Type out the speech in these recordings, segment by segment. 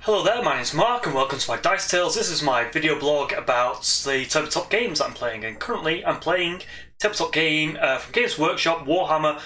Hello there, my name's Mark and welcome to my Dice Tales. This is my video blog about the tabletop games that I'm playing, and currently I'm playing a tabletop game from Games Workshop, Warhammer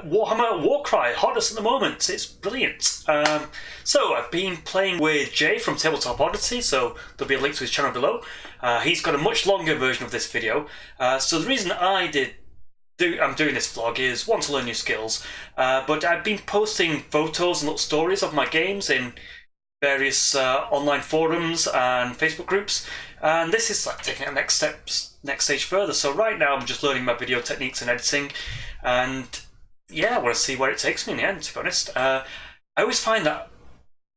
Warcry, hottest at the moment. It's brilliant. So I've been playing with Jay from Tabletop Oddity, so there'll be a link to his channel below. He's got a much longer version of this video, so the reason I'm doing this vlog is one, to learn new skills, but I've been posting photos and little stories of my games in various online forums and Facebook groups, and this is like taking it next stage further. So right now I'm just learning my video techniques and editing, and yeah, I want to see where it takes me in the end, to be honest. I always find that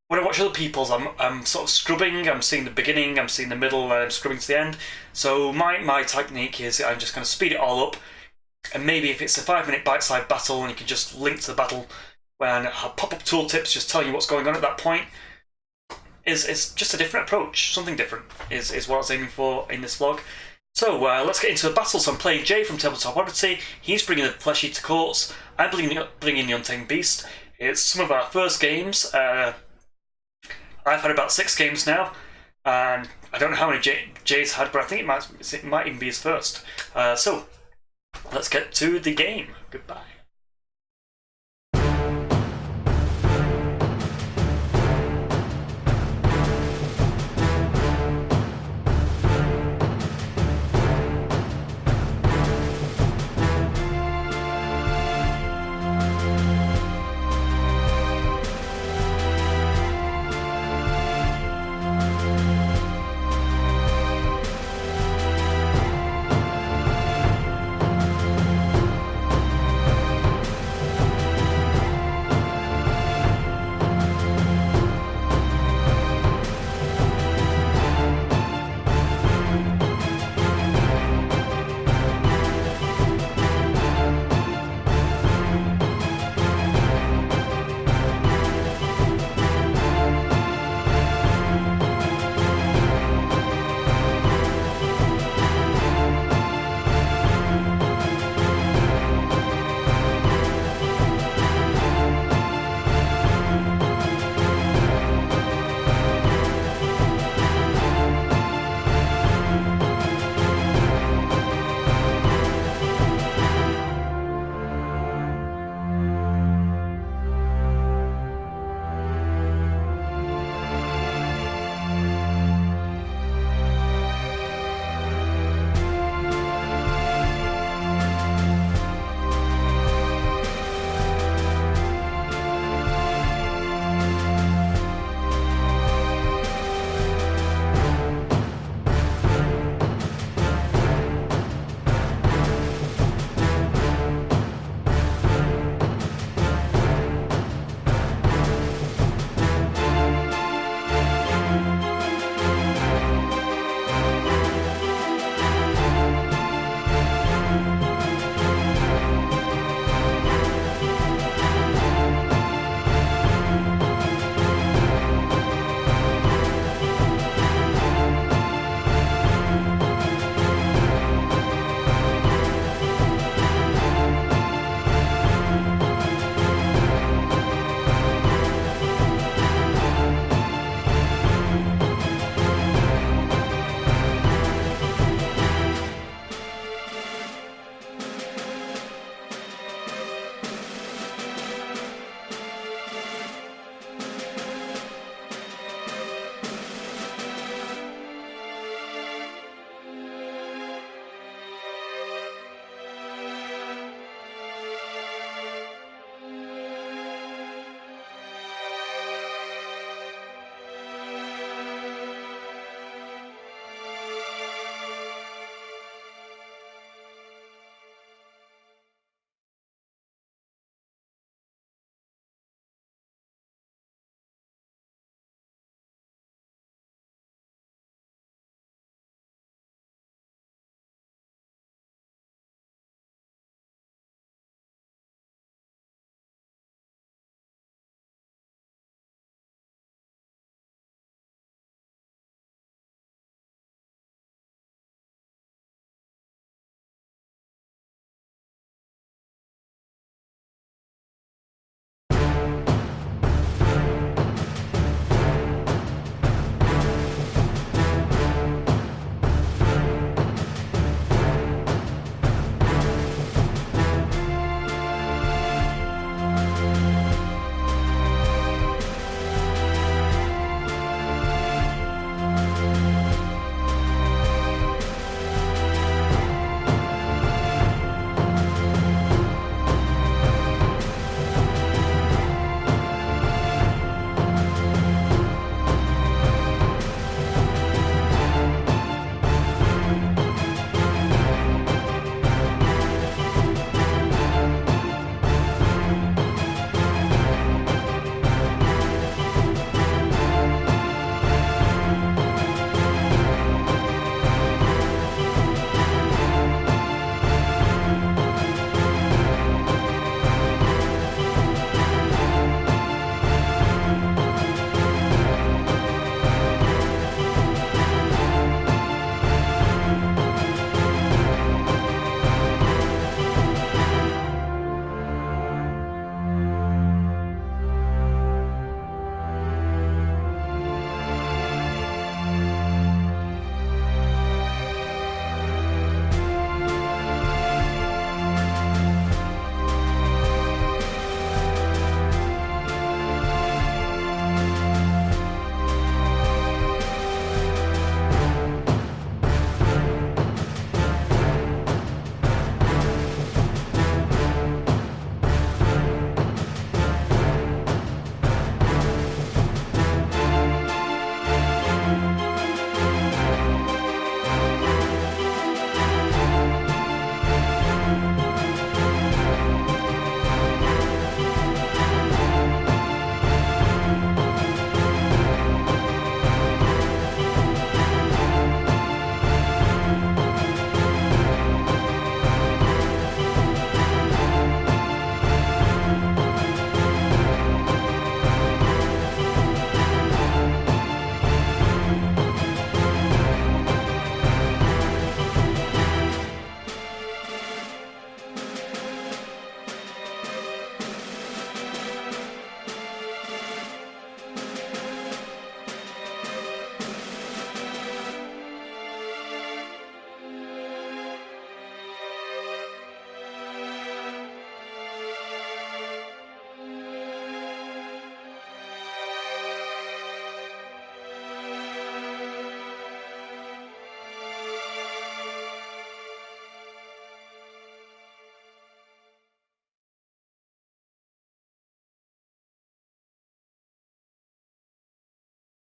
when I watch other people's, I'm sort of scrubbing, I'm seeing the beginning, I'm seeing the middle, and I'm scrubbing to the end. So my technique is I'm just going to speed it all up, and maybe if it's a 5-minute bite-sized battle and you can just link to the battle, when I'll pop up tooltips just telling you what's going on at that point. It's just a different approach, something different is what I was aiming for in this vlog. So let's get into the battle. So I'm playing Jay from Tabletop Oddity. He's bringing the Flesh Eater Courts. I'm bringing the Untamed Beast. It's some of our first games. I've had about 6 games now, and I don't know how many Jay's had, but I think it might even be his first. So let's get to the game. Goodbye.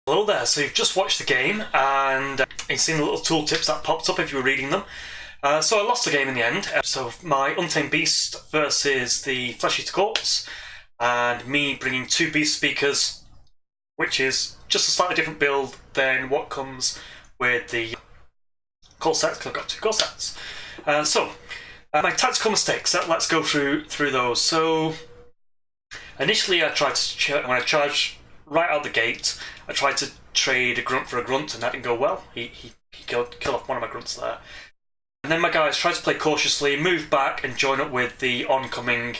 Hello there, so you've just watched the game and you've seen the little tooltips that popped up if you were reading them. So I lost the game in the end. So my Untamed Beast versus the Flesh Eater Corpse, and me bringing two Beast Speakers, which is just a slightly different build than what comes with the core sets, because I've got two core sets. My tactical mistakes, let's go through those. So initially when I charged right out the gate, I tried to trade a grunt for a grunt, and that didn't go well. He killed off one of my grunts there. And then my guys tried to play cautiously, move back and join up with the oncoming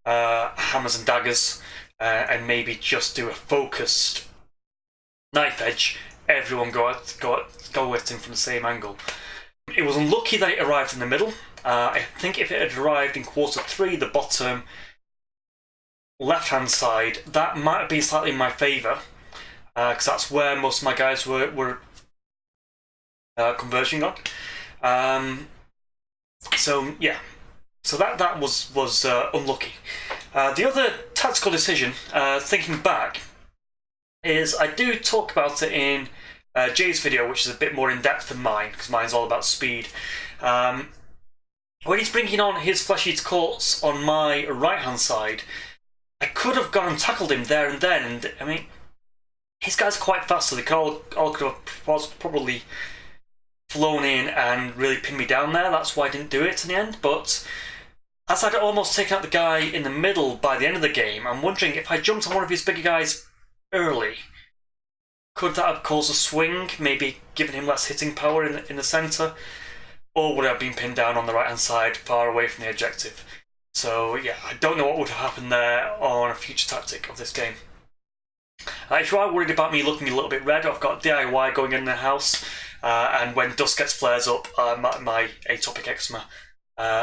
hammers and daggers, and maybe just do a focused knife edge. Everyone go at him from the same angle. It was unlucky that it arrived in the middle. I think if it had arrived in quarter 3, the bottom left-hand side, that might have been slightly in my favour, because that's where most of my guys were converging on. So that was unlucky. The other tactical decision, thinking back, is I do talk about it in Jay's video, which is a bit more in depth than mine, because mine's all about speed. When he's bringing on his Flesh Eater Corpse on my right-hand side, I could have gone and tackled him there and then. And I mean, his guys are quite fast, so they all could have probably flown in and really pinned me down there. That's why I didn't do it in the end. But as I'd almost taken out the guy in the middle by the end of the game, I'm wondering if I jumped on one of his bigger guys early, could that have caused a swing, maybe given him less hitting power in the centre? Or would I have been pinned down on the right-hand side, far away from the objective? So yeah, I don't know what would have happened there on a future tactic of this game. If you are worried about me looking a little bit red, I've got DIY going in the house, and when dust gets flares up, my atopic eczema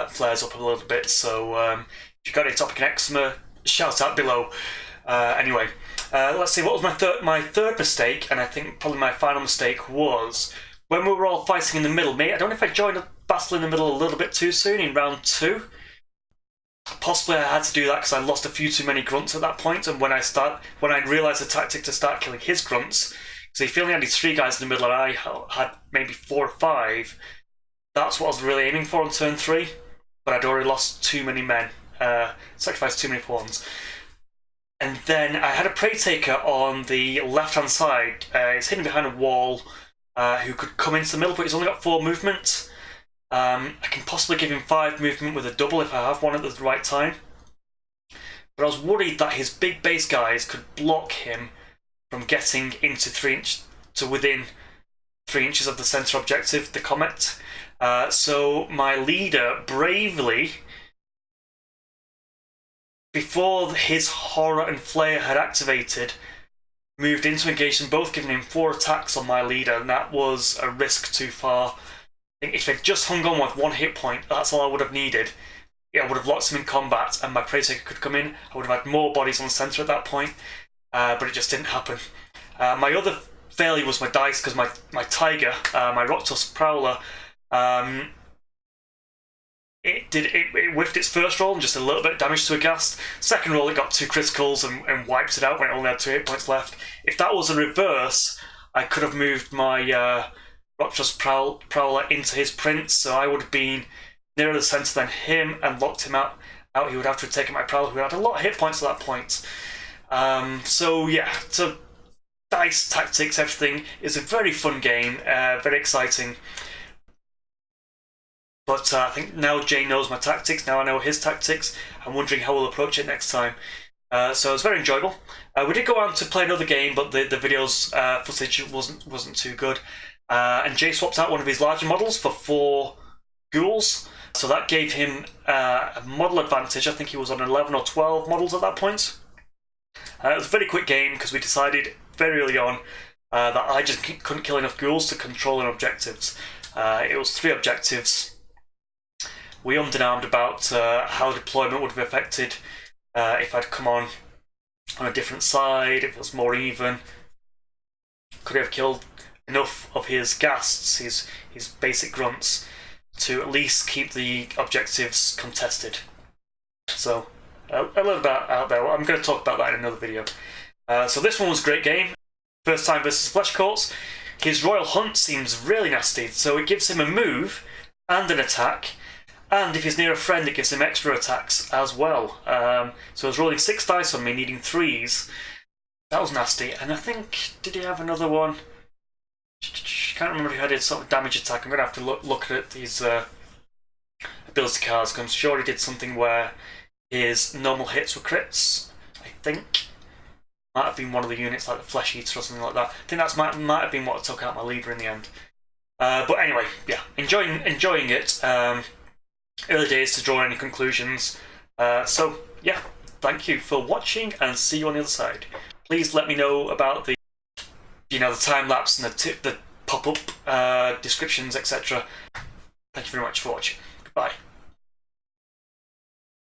flares up a little bit. So if you've got atopic eczema, shout out below. Anyway, let's see, what was my third mistake, and I think probably my final mistake, was when we were all fighting in the middle. I don't know if I joined a battle in the middle a little bit too soon in round 2. Possibly I had to do that because I lost a few too many grunts at that point, and when I realised the tactic to start killing his grunts, because he only had 3 guys in the middle and I had maybe 4 or 5, that's what I was really aiming for on turn 3, but I'd already lost too many men, sacrificed too many pawns. And then I had a Prey Taker on the left-hand side. He's hidden behind a wall, who could come into the middle, but he's only got 4 movement. I can possibly give him 5 movement with a double if I have one at the right time. But I was worried that his big base guys could block him from getting into within 3 inches of the centre objective, the comet. So my leader bravely, before his horror and flare had activated, moved into engage them both, giving him 4 attacks on my leader, and that was a risk too far. I think if they'd just hung on with 1 hit point, that's all I would have needed. Yeah, I would have locked him in combat, and my Prey Taker could come in. I would have had more bodies on the centre at that point, but it just didn't happen. My other failure was my dice, because my Tiger, my Rocktusk Prowler, it whiffed its first roll and just a little bit of damage to a ghast. Second roll, it got 2 criticals and wiped it out when it only had 2 hit points left. If that was a reverse, I could have moved my Rocktusk Prowler into his Prince, so I would have been nearer the centre than him and locked him out. He would have to have taken my Prowler, who had a lot of hit points at that point. So yeah, so dice, tactics, everything is a very fun game, very exciting. But I think now Jay knows my tactics, now I know his tactics. I'm wondering how we'll approach it next time. So it was very enjoyable. We did go on to play another game, but the video's footage wasn't too good. And Jay swapped out one of his larger models for 4 ghouls. So that gave him a model advantage. I think he was on 11 or 12 models at that point. It was a very quick game because we decided very early on that I just couldn't kill enough ghouls to control an objectives. It was 3 objectives. We ummed and ahed about how deployment would have affected if I'd come on a different side, if it was more even. Could I have killed enough of his ghasts, his basic grunts, to at least keep the objectives contested? So a little bit out there. I'm going to talk about that in another video. So this one was a great game. first time versus Flesh Courts. His Royal Hunt seems really nasty, so it gives him a move and an attack, and if he's near a friend it gives him extra attacks as well. So I was rolling 6 dice on me, needing 3s. That was nasty, and I think, did he have another one? Can't remember if he had a sort of damage attack. I'm going to have to look at his ability cards, because I'm sure he did something where his normal hits were crits, I think. Might have been one of the units like the Flesh Eater or something like that. I think that might have been what took out my leader in the end. But anyway, yeah, enjoying it. Early days to draw any conclusions. So yeah, thank you for watching, and see you on the other side. Please let me know about the time lapse and the pop up descriptions, etc. Thank you very much for watching. Goodbye.